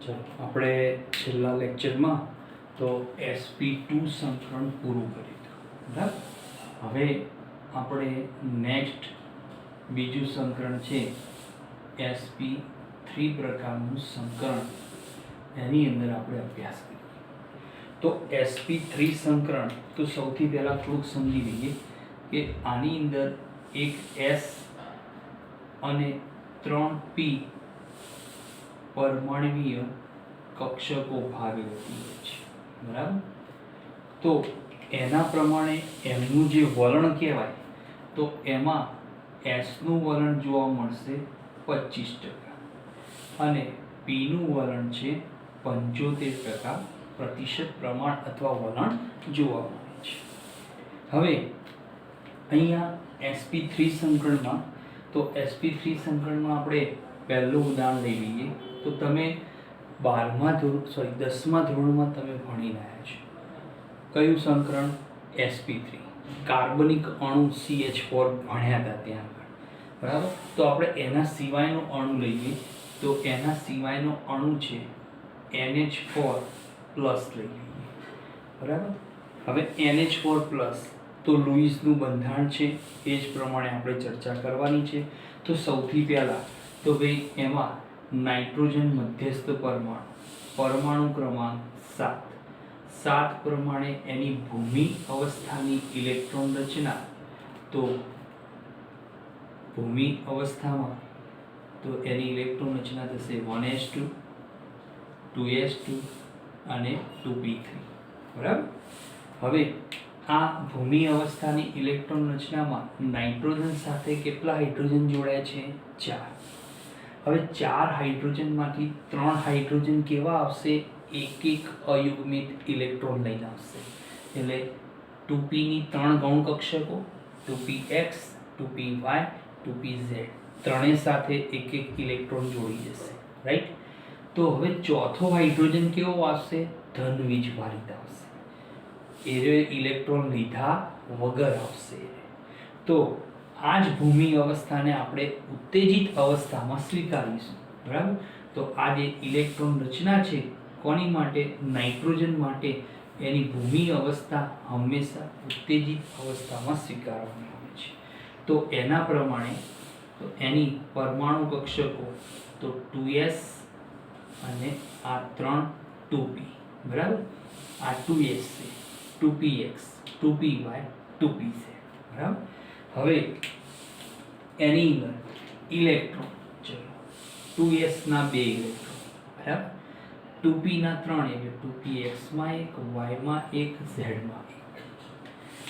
ચલો આપણે છેલ્લા લેક્ચરમાં તો sp2 સંકરણ પૂરું કર્યું હતું બરાબર. હવે આપણે નેક્સ્ટ બીજું સંકરણ છે sp3 પ્રકારનું સંકરણ, એની અંદર આપણે અભ્યાસ કરીએ. તો sp3 સંકરણ તો સૌથી પહેલા થોડુંક સમજી લઈએ કે આની અંદર એક s અને 3p પરમાણ્વીય કક્ષકો ભાગ લેતી હોય છે બરાબર. તો એના પ્રમાણે એમનું જે વલણ કહેવાય તો એમાં s નું વલણ જોવા મળશે 25% અને p નું વલણ છે 75% પ્રતિશત પ્રમાણ અથવા વલણ જોવા મળે છે. હવે અહીંયા sp3 સંકરણમાં તો sp3 સંકરણમાં આપણે પહેલું ઉદાહરણ લઈ લઈએ તો તમે 10મા ધોરણમાં તમે ભણી રહ્યા છો. કયું સંકરણ? sp3 કાર્બનિક અણુ CH4 ભણ્યા હતા ત્યાં આગળ બરાબર. તો આપણે એના સિવાયનો અણુ લઈએ તો એના સિવાયનો અણુ છે NH4 પ્લસ લઈ લઈએ બરાબર. હવે NH4 પ્લસ તો લુઈસનું બંધારણ છે, એ જ પ્રમાણે આપણે ચર્ચા કરવાની છે. તો સૌથી પહેલા તો ભાઈ એમાં નાઇટ્રોજન મધ્યસ્થ પરમાણુ ક્રમાંક 7 પ્રમાણે એની ભૂમિ અવસ્થાની ઇલેક્ટ્રોન રચના. તો ભૂમિ અવસ્થામાં તો એની ઇલેક્ટ્રોન રચના થશે 1s2 2s2 અને 2p3 બરાબર. હવે આ ભૂમિ અવસ્થાની ઇલેક્ટ્રોન રચનામાં નાઇટ્રોજન સાથે કેટલા હાઇડ્રોજન જોડાય છે? 4. હવે 4 હાઇડ્રોજનમાંથી 3 હાઇડ્રોજન કેવા આવશે? એક અયુગ્મિત ઇલેક્ટ્રોન લઈને આવશે. એટલે 2p ની 3 ગૌણ કક્ષકો 2px 2py 2pz ત્રણેય સાથે એક ઇલેક્ટ્રોન જોડી જશે રાઈટ. તો હવે ચોથો હાઇડ્રોજન કેવો આવશે? ધન વીજભારિત આવશે. એ ઇલેક્ટ્રોન લીધા વગર આવશે. તો આ જ ભૂમિ અવસ્થાને આપણે ઉત્તેજિત અવસ્થામાં સ્વીકારીશું બરાબર. તો આ જે ઇલેક્ટ્રોન રચના છે કોની માટે? નાઇટ્રોજન માટે. એની ભૂમિ અવસ્થા હંમેશા ઉત્તેજિત અવસ્થામાં સ્વીકારવામાં આવે છે. તો એના પ્રમાણે તો એની પરમાણુ કક્ષકો તો 2s અને આ 3 2p બરાબર. આ 2s છે 2px 2py 2pz બરાબર. હવે એની અંદર ઇલેક્ટ્રોન ચલો 2s ના 2 ઇલેક્ટ્રોન બરાબર. 2p ના 3 એટલે 2px માં 1 y માં 1 z માં 1.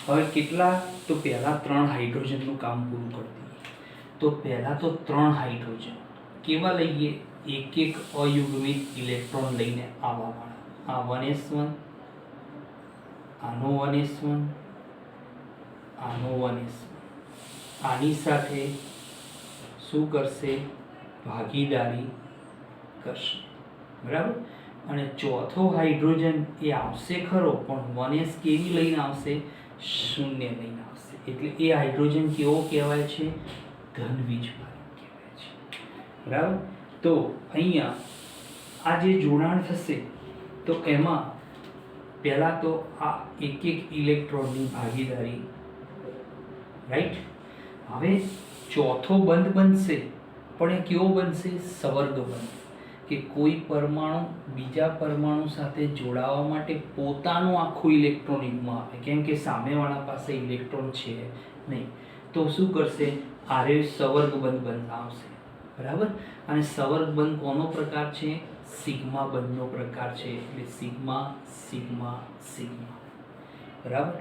હવે કેટલા? તો પહેલા 3 હાઇડ્રોજનનું કામ પૂરું કરી દઈએ. તો પહેલા તો 3 હાઇડ્રોજન કેવા લઈએ? એક અયુગ્મિત ઇલેક્ટ્રોન લઈને આવવાવાળા. આ 1s1 આનો 1s1 આનો 1s1 આની સાથે શું કરશે? ભાગીદારી કરશે બરાબર. અને ચોથો હાઇડ્રોજન એ આવશે ખરો પણ 1s કેવી લઈને આવશે? 0 લઈને આવશે. એટલે એ હાઇડ્રોજન કેવો કહેવાય છે? ધન વીજભારિત કહેવાય છે બરાબર. તો અહીંયા આ જે જોડાણ થશે તો એમાં પહેલા તો આ એક ઇલેક્ટ્રોનની ભાગીદારી રાઈટ. હવે ચોથો બંધ બનશે પણ એ કેવો બનશે? સવર્ગ બંધ. કે કોઈ પરમાણુ બીજા પરમાણુ સાથે જોડાવા માટે પોતાનું આખું ઇલેક્ટ્રોન યુગ્મ આપે, કેમ કે સામેવાળા પાસે ઇલેક્ટ્રોન છે નહીં. તો શું કરશે? આરે સવર્ગ બંધ બનાવશે બરાબર. અને સવર્ગ બંધ કોનો પ્રકાર છે? સિગ્મા બંધનો પ્રકાર છે. એટલે સિગ્મા સિગ્મા સિગ્મા બરાબર.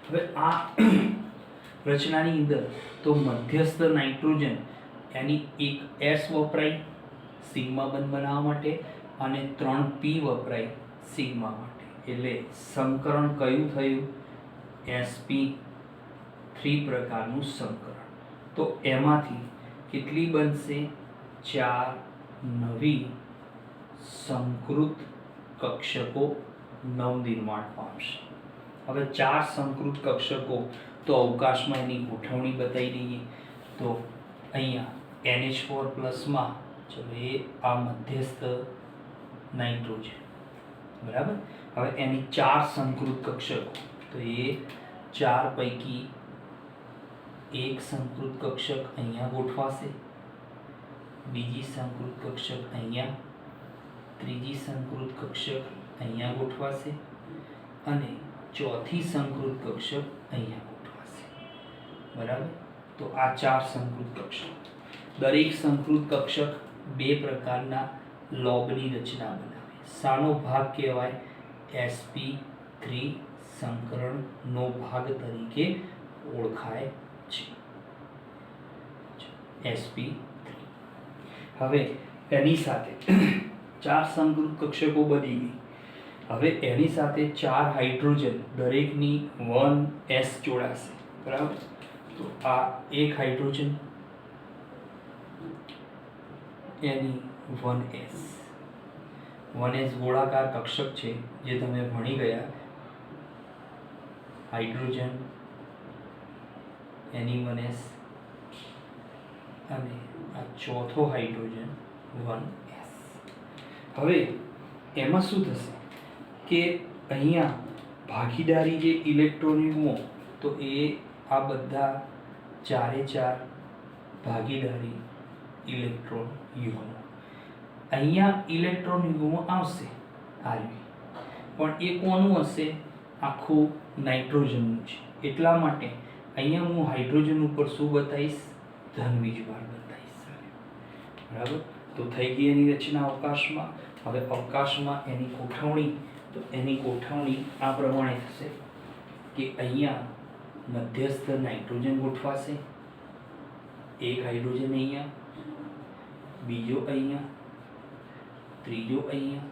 હવે આ રચનાની અંદર તો મધ્યસ્થ નાઇટ્રોજન એની એક s વપરાય સિગ્મા બંધ બનાવવા માટે અને 3p વપરાય સિગ્મા માટે. એટલે સંકરણ કયું થયું? sp3 પ્રકારનું સંકરણ. તો એમાંથી કેટલી બનશે? 4 નવી સંકૃત કક્ષકો નવનિર્માણ પામશે. હવે 4 સંકૃત કક્ષકો તો અવકાશમાં એની ગોઠવણી બતાવી દઈએ. તો અહીંયા NH4 પ્લસમાં ચલો એ આ મધ્યસ્થ નાઇટ્રોજન, બરાબર. હવે એની 4 સંકૃત કક્ષકો, તો એ 4 પૈકી એક સંકૃત કક્ષક અહીંયા ગોઠવાશે, બીજી સંકૃત કક્ષક અહીંયા, ત્રીજી સંકૃત કક્ષક અહીંયા ગોઠવાશે અને ચોથી સંકૃત કક્ષક અહીંયા ગોઠવાશે, બરાબર. તો આ 4 સંકૃત કક્ષક. દરેક સંકૃત કક્ષક 2 પ્રકારના લોગની રચના બનાવે. શાનો ભાગ કહેવાય? sp3 સંકરણનો ભાગ તરીકે ઓળખાય છે, sp3. હવે એની સાથે 4 સંકૃત કક્ષકો બની ગઈ. હવે એની સાથે 4 હાઇડ્રોજન, દરેકની 1s જોડાશે, બરાબર. તો આ એક હાઇડ્રોજન, એની 1s ગોળાકાર કક્ષક છે જે તમે ભણી ગયા. હાઇડ્રોજન, એની 1s અને આ ચોથો હાઇડ્રોજન 1s. હવે એમાં શું થશે કે અહીંયા ભાગીદારી જે ઇલેક્ટ્રોન યુગ્મો, તો એ આ બધા 4 ભાગીદારી ઇલેક્ટ્રોન યુગ્મો. અહીંયા ઇલેક્ટ્રોન યુગ્મો આવશે આરવી, પણ એ કોનું હશે? આખું નાઇટ્રોજનનું છે. એટલા માટે અહીંયા હું હાઇડ્રોજન ઉપર શું બતાવીશ? ધન વીજભાર બતાવીશ, બરાબર. તો થઈ ગઈ એની રચના અવકાશમાં. હવે અવકાશમાં એની ગોઠવણી, તો એની ગોઠવણી આ પ્રમાણે થશે કે અહીંયા મધ્યસ્થ નાઇટ્રોજન ગોઠવાશે, એક હાઇડ્રોજન અહીંયા, બીજો અહીંયા, ત્રીજો અહીંયા,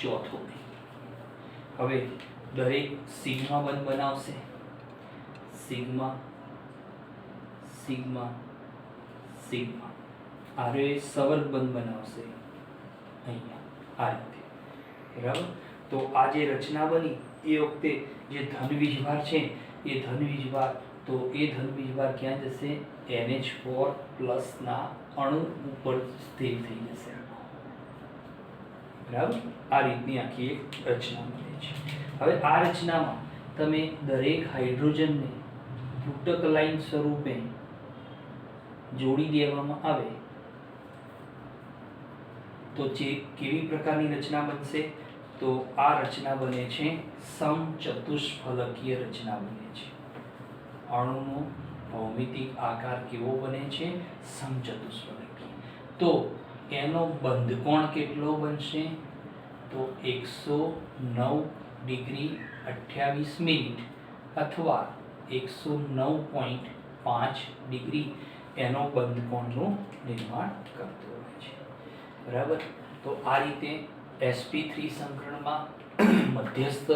ચોથો અહીંયા. હવે દરેક સિગ્મા બંધ બનાવશે, સિગ્મા સિગ્મા સિગ્મા. આરે સવર્ગ બંધ બનાવશે અહીંયા આ રીતે, બરાબર. તો આ જે રચના બની એ વખતે જે ધન વીજભાર છે એ ધન વીજભાર, તો એ ધન વીજભાર ક્યાં જશે? NH4 પ્લસના અણુ ઉપર સ્થિર થઈ જશે, બરાબર. આ રીતની આખી એક રચના બને છે. હવે આ રચનામાં તમે દરેક હાઇડ્રોજનને તૂટક લાઈન સ્વરૂપે જોડી દેવામાં આવે તો જે કેવી પ્રકારની રચના બનશે? તો આ રચના બને છે સમચતુષ્ફલકીય રચના બને છે. અણુનો ભૌમિતિક આકાર કેવો બને છે? સમચતુષ્ફલકીય. તો એનો બંધકોણ કેટલો બનશે? તો 109 ડિગ્રી 28 મિનિટ અથવા 109.5 ડિગ્રી એનો બંધકોણનું નિર્માણ કરતો હોય છે, બરાબર. તો આ રીતે sp3 સંકરણમાં મધ્યસ્થ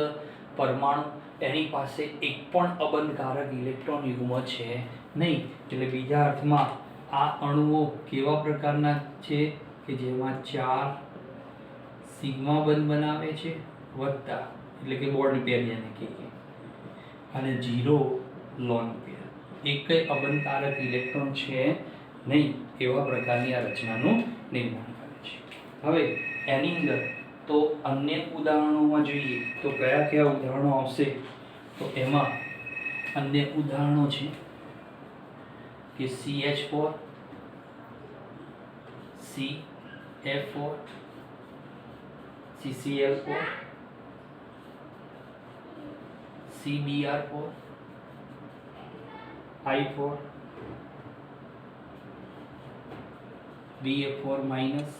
પરમાણુ, એની પાસે એક પણ અબંધકારક ઇલેક્ટ્રોન યુગ્મ છે નહીં. એટલે બીજા અર્થમાં આ અણુઓ કેવા પ્રકારના છે કે જેમાં 4 સિગ્મા બંધ બનાવે છે વત્તા, એટલે કે બોન્ડ પેર જેને કહીએ, અને 0 લોન પેર. એક કઈ અબંધકારક ઇલેક્ટ્રોન છે નહીં એવા પ્રકારની આ રચનાનું નિર્માણ કરે છે. હવે એની અંદર તો અન્ય ઉદાહરણોમાં જોઈએ તો કયા કયા ઉદાહરણો આવશે? તો એમાં અન્ય ઉદાહરણો છે કે CH4, CF4, CCl4, CBr4, I4, BF4 minus,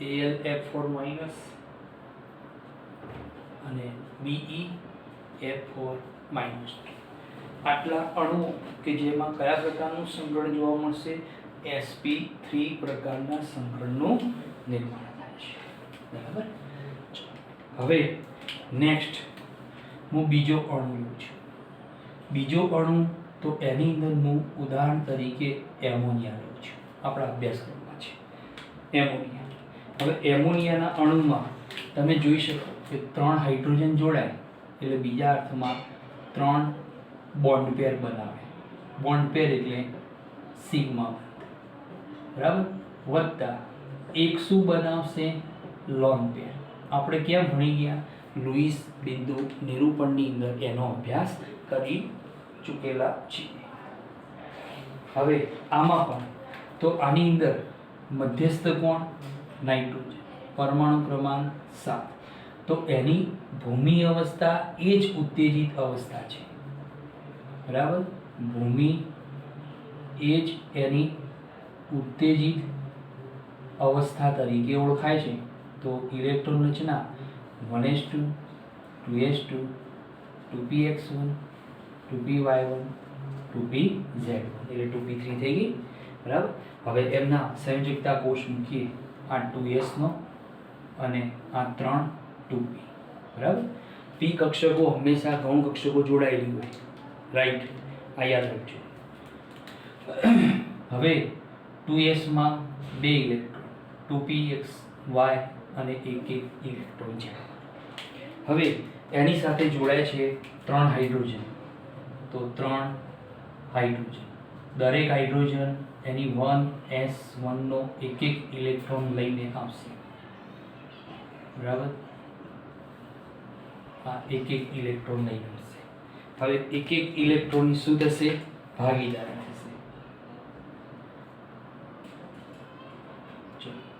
AlF4 અને BeF4 આટલા અણુઓ કે જેમાં કયા પ્રકારનું સંકરણ જોવા મળશે? sp3 પ્રકારના સંકરણનું નિર્માણ થાય છે, બરાબર. હવે નેક્સ્ટ હું બીજો અણુ લઉં છું. બીજો અણુ તો એની અંદર હું ઉદાહરણ તરીકે એમોનિયા લઉં છું. આપણા અભ્યાસક્રમમાં છે એમોનિયા. હવે એમોનિયાના અણુમાં તમે જોઈ શકો કે 3 હાઇડ્રોજન જોડાય એટલે બીજા અર્થમાં 3 બોન્ડ પેર બનાવે. બોન્ડ પેર એટલે સિગ્મા બરાબર વત્તા એક શું બનાવશે લોન પેર. આપણે ક્યાં ભણી ગયા લુઈસ બિંદુ નિરૂપણની અંદર એનો અભ્યાસ કરી ચૂકેલા છીએ. હવે આમાં પણ તો આની અંદર મધ્યસ્થ કોણ નાઇટ્રોજન પરમાણુ ક્રમાંક 7 તો એની ભૂમિ અવસ્થા એ જ ઉત્તેજિત અવસ્થા છે બરાબર. ભૂમિ એ જ એની ઉત્તેજિત અવસ્થા તરીકે ઓળખાય છે. તો ઇલેક્ટ્રોન રચના 1s2 2s2 2px1 2py1 2pz એટલે 2p3 થઈ ગઈ બરાબર. હવે એમના સંયોજકતા કોષ મૂકીએ આ 2s નો અને આ 3 2p બરાબર. p કક્ષકો હંમેશા ગૌણ કક્ષકો જોડાયેલી હોય રાઈટ આ યાદ રાખજો. હવે 2s માં 2 ઇલેક્ટ્રોન 2px y અને એક ઇલેક્ટ્રોન છે. હવે એની સાથે જોડાય છે 3 હાઇડ્રોજન. તો 3 હાઇડ્રોજન દરેક હાઇડ્રોજન એની 1s1 નો એક ઇલેક્ટ્રોન લઈને આવશે બરાબર. આ એક ઇલેક્ટ્રોન લઈને આવશે. હવે એક ઇલેક્ટ્રોનની શું થશે ભાગીદારી થશે.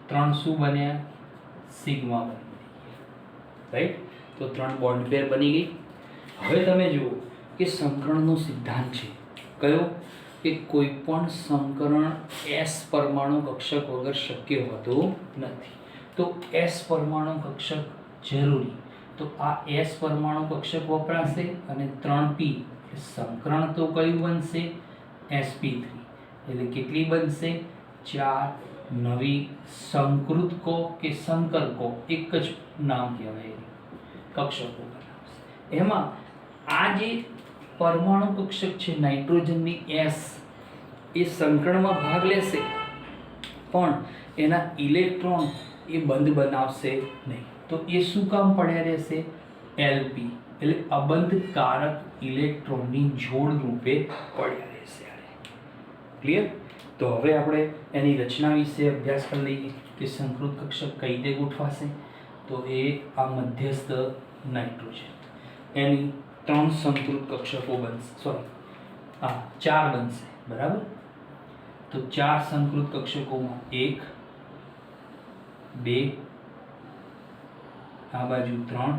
3 શું બન્યા સિગ્મા બની રાઈટ. તો 3 બોન્ડ પેર બની ગઈ. હવે તમે જુઓ કે સંકરણનો સિદ્ધાંત છે કયો કે કોઈ પણ સંકરણ s પરમાણુ કક્ષક વગર શક્ય હોતું નથી. તો s પરમાણુ કક્ષક જરૂરી. તો આ s પરમાણુ કક્ષક વપરાશે અને 3p સંકરણ તો કયું બનશે sp3 એટલે કેટલી બનશે 4 નવી સંકૃતકો કે સંકરકો એક જ નામ કહેવાય કક્ષકો બનાવશે. એમાં આ જે પરમાણુ કક્ષક છે નાઇટ્રોજનની s એ સંકરણમાં ભાગ લેશે પણ એના ઇલેક્ટ્રોન એ બંધ બનાવશે નહીં. તો એ શું કામ પડ્યા રહેશે lp એટલે અબંધકારક ઇલેક્ટ્રોનની જોડ રૂપે પડ્યા રહેશે. ક્લિયર. તો હવે આપણે એની રચના વિશે અભ્યાસ કરી લઈએ કે સંકૃત કક્ષક કઈ રીતે ગોઠવાશે. તો એ આ મધ્યસ્થ નાઇટ્રોજન એની 3 સંકૃત કક્ષકો બનશે સોરી 4 બનશે બરાબર. તો 4 સંકૃત કક્ષકોમાં 1 2 આ બાજુ 3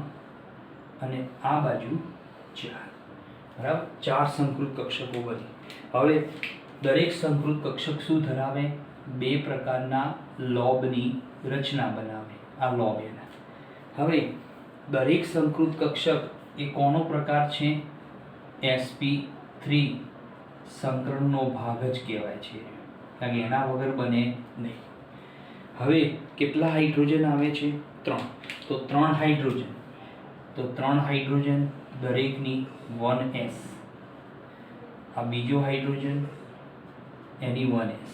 અને આ બાજુ 4 બરાબર. 4 સંકૃત કક્ષકો બની. હવે દરેક સંકૃત કક્ષક શું ધરાવે 2 પ્રકારના લોબની રચના બનાવે આ લોબ એના. હવે દરેક સંકૃત કક્ષક એ કોનો પ્રકાર છે sp3 સંકરણનો ભાગ જ કહેવાય છે કારણ કે એના વગર બને નહીં. હવે કેટલા હાઇડ્રોજન આવે છે 3. તો 3 હાઇડ્રોજન. તો 3 હાઇડ્રોજન દરેકની 1s. આ બીજો હાઇડ્રોજન એની 1s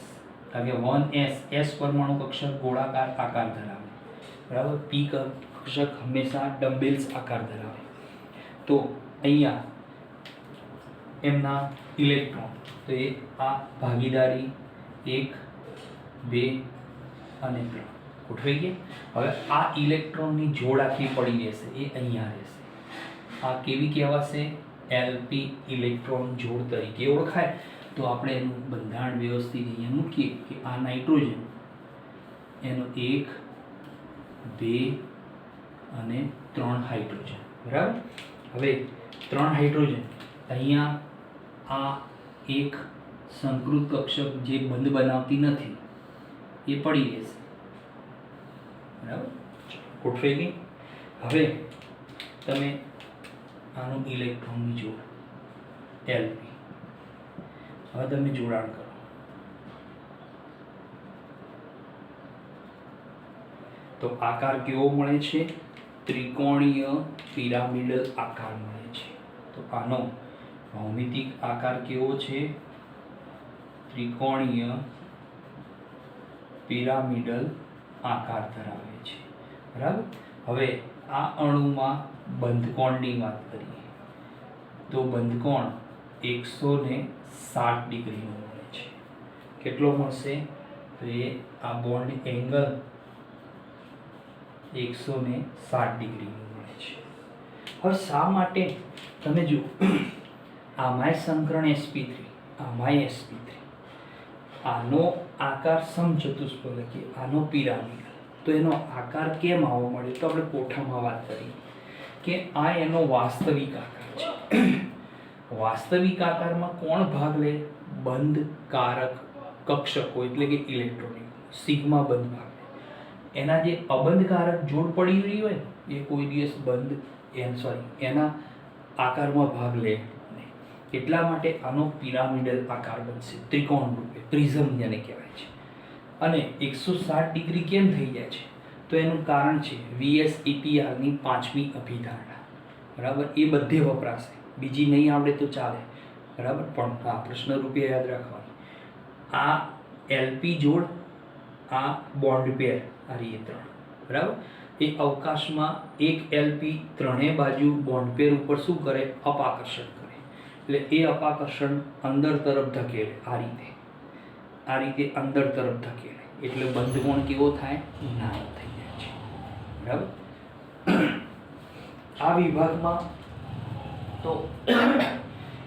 કારણ કે 1s s પરમાણુ કક્ષક ગોળાકાર આકાર ધરાવે બરાબર. p કક્ષક હંમેશા ડમ્બેલ્સ આકાર ધરાવે. તો અહીંયા એમના ઇલેક્ટ્રોન તો એ આ ભાગીદારી 1 2 અને 3 ગોઠવાઈ ગયા. હવે આ ઇલેક્ટ્રોનની જોડ આખી પડી રહેશે એ અહીંયા રહેશે. આ કેવી કહેવાશે lp ઇલેક્ટ્રોન જોડ તરીકે ઓળખાય. તો આપણે એનું બંધારણ વ્યવસ્થિત અહીંયા મૂકીએ કે આ નાઇટ્રોજન એનો 1 2 અને 3 હાઇડ્રોજન બરાબર. હવે 3 હાઇડ્રોજન અહીંયા આ એક સંકૃત કક્ષક જે બંધ બનાવતી નથી એ પડી રહેશે બરાબર. ગોઠવાઈ ગઈ. હવે તમે આનું ઇલેક્ટ્રોનની જોડ lp હવે તમે જોડાણ કરો. તો આકાર કેવો મળે છે ત્રિકોણીય પિરામિડલ આકાર મળે છે. તો આનો ભૌમિતિક આકાર કેવો છે ત્રિકોણીય પિરામિડલ આકાર ધરાવે છે બરાબર. હવે આ અણુમાં બંધકોણની વાત કરીએ તો બંધકોણ 160 ડિગ્રીનો મળે છે કેટલો મળશે? તો એ આ બોન્ડ એંગલ 160 ડિગ્રીનું મળે છે. હવે શા માટે? તમે જુઓ, આમાંય સંકરણ sp3, આમાંય sp3, આનો આકાર સમચતુષ્ફલકી, આનો પિરામિડ. તો એનો આકાર કેમ આવો મળ્યો? તો આપણે કોઠામાં વાત કરી કે આ એનો વાસ્તવિક આકાર છે. વાસ્તવિક આકારમાં કોણ ભાગ લે? બંધ કારક કક્ષકો એટલે કે ઇલેક્ટ્રોનિક સિગ્મા બંધ ભાગ લે. એના જે અબંધકારક જોડ પડી રહી હોય એ કોઈ દિવસ એના આકારમાં ભાગ લે નહીં. એટલા માટે આનો પિરામિડલ આકાર બનશે, ત્રિકોણ રૂપે, પ્રિઝમ જેને કહેવાય છે. અને 160 ડિગ્રી કેમ થઈ જાય છે? તો એનું કારણ છે VSEPRની 5મી અભિધારણા. બરાબર? એ બધે વપરાશે, બીજી નહીં આવડે તો ચાલે. બરાબર? પણ આ પ્રશ્ન રૂપે યાદ રાખવાની. આ LP જોડ, આ બોન્ડ પેર, આ રીતે 3. બરાબર? એ અવકાશમાં એક LP ત્રણેય બાજુ બોન્ડ પેર ઉપર શું કરે? અપાકર્ષણ કરે. એટલે એ અપાકર્ષણ અંદર તરફ ધકેલે, આ રીતે અંદર તરફ ધકેલે. એટલે બંધ કોણ કેવો થાય? નાનો થઈ જાય છે. બરાબર? આ વિભાગમાં તો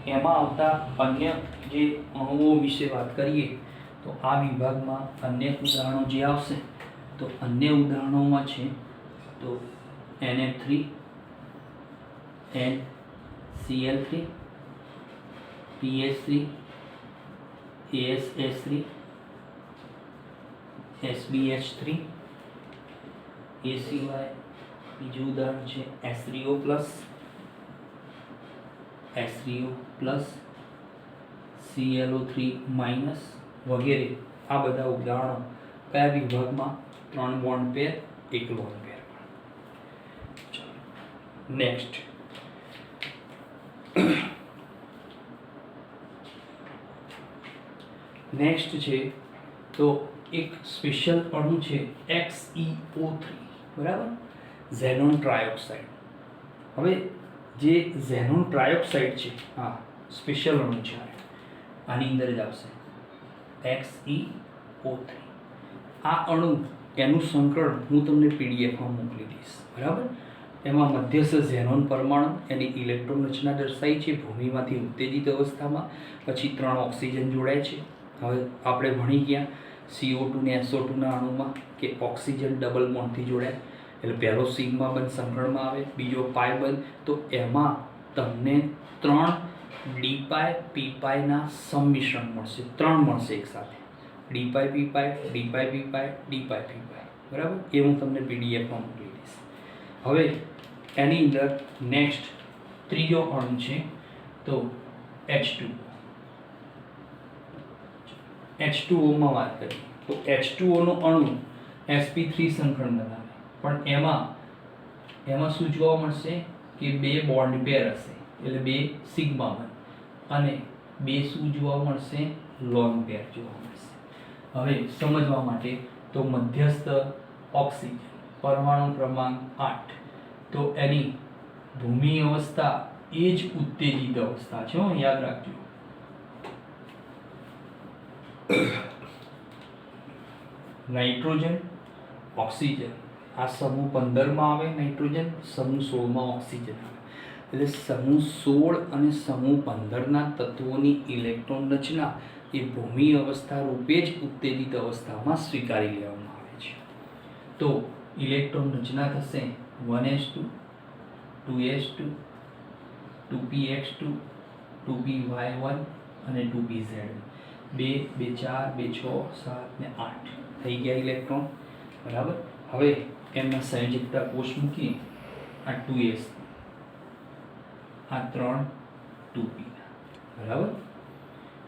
એમાં આવતા અન્ય જે અણુઓ વિશે વાત કરીએ તો આ વિભાગમાં અન્ય ઉદાહરણો જે આવશે તો અન્ય ઉદાહરણોમાં છે તો NF3, NCl3, PH3, ASS3, SBH3. એ સિવાય બીજું ઉદાહરણ છે S3O+, ClO3- વગેરે. આ બધા ઉદાહરણો કયા વિભાગમાં? 3 બોન્ડ પેર, 1 લોન પેર. નેક્સ્ટ છે તો એક સ્પેશિયલ અણુ છે XeO3. બરાબર? Xenon trioxide. હવે જે ઝેનોન ટ્રાયોક્સાઇડ છે, હા, સ્પેશિયલ અણુ છે, આની અંદર જ આવશે XeO3. આ અણુ એનું સંકરણ હું તમને પીડીએફમાં મોકલી દઈશ. બરાબર? એમાં મધ્યસ્થ ઝેનોન પરમાણુ, એની ઇલેક્ટ્રોન રચના દર્શાવી છે ભૂમિમાંથી ઉત્તેજિત અવસ્થામાં. પછી 3 ઓક્સિજન જોડાય છે. હવે આપણે ભણી ગયા CO2 ને SO2 ના અણુમાં કે ઓક્સિજન ડબલ બોન્ડથી જોડાય એટલે પહેલો સિગ્મા બંધ સંકળમાં આવે, બીજો પાય બંધ. તો એમાં તમને 3 ડી-પાય પી-પાય ના સંમિશ્રણ મળશે. 3 મળશે એક સાથે, ડી-પાય પી-પાય, ડી-પાય પી-પાય, ડી-પાય પી-પાય. બરાબર? એ હું તમને પીડીએફમાં મોકલી દઈશ. હવે એની અંદર નેક્સ્ટ ત્રીજો અણુ છે તો H2O. H2O માં વાત કરીએ તો H2O નો અણુ sp3 સંકળ બનાવે, પણ એમાં શું જોવા મળશે કે 2 બોન્ડ પેર હશે એટલે 2 સિગ્મા બંધ, અને 2 શું જોવા મળશે? લોન પેર જોવા મળશે. હવે સમજવા માટે તો મધ્યસ્થ ઓક્સિજન પરમાણુ ક્રમાંક 8, તો એની ભૂમિ અવસ્થા એ જ ઉત્તેજિત અવસ્થા છે, યાદ રાખજો. નાઇટ્રોજન, ઓક્સિજન, આ સમૂહ 15 માં આવે નાઇટ્રોજન, સમૂહ 16 માં ઓક્સિજન આવે. એટલે સમૂહ 16 અને સમૂહ 15 ના તત્વોની ઇલેક્ટ્રોન રચના એ ભૂમિ અવસ્થા રૂપે જ ઉત્તેજિત અવસ્થામાં સ્વીકારી લેવામાં આવે છે. તો ઇલેક્ટ્રોન રચના થશે 1s2, 2s2, 2px2, 2py1 અને 2pz1. 2, 2, 4, 2, 6, 7 ને 8 થઈ ગયા ઇલેક્ટ્રોન. બરાબર? હવે એમના સંયોજકતા કોષ મૂકીએ. આ 2s, આ 3 2p. બરાબર?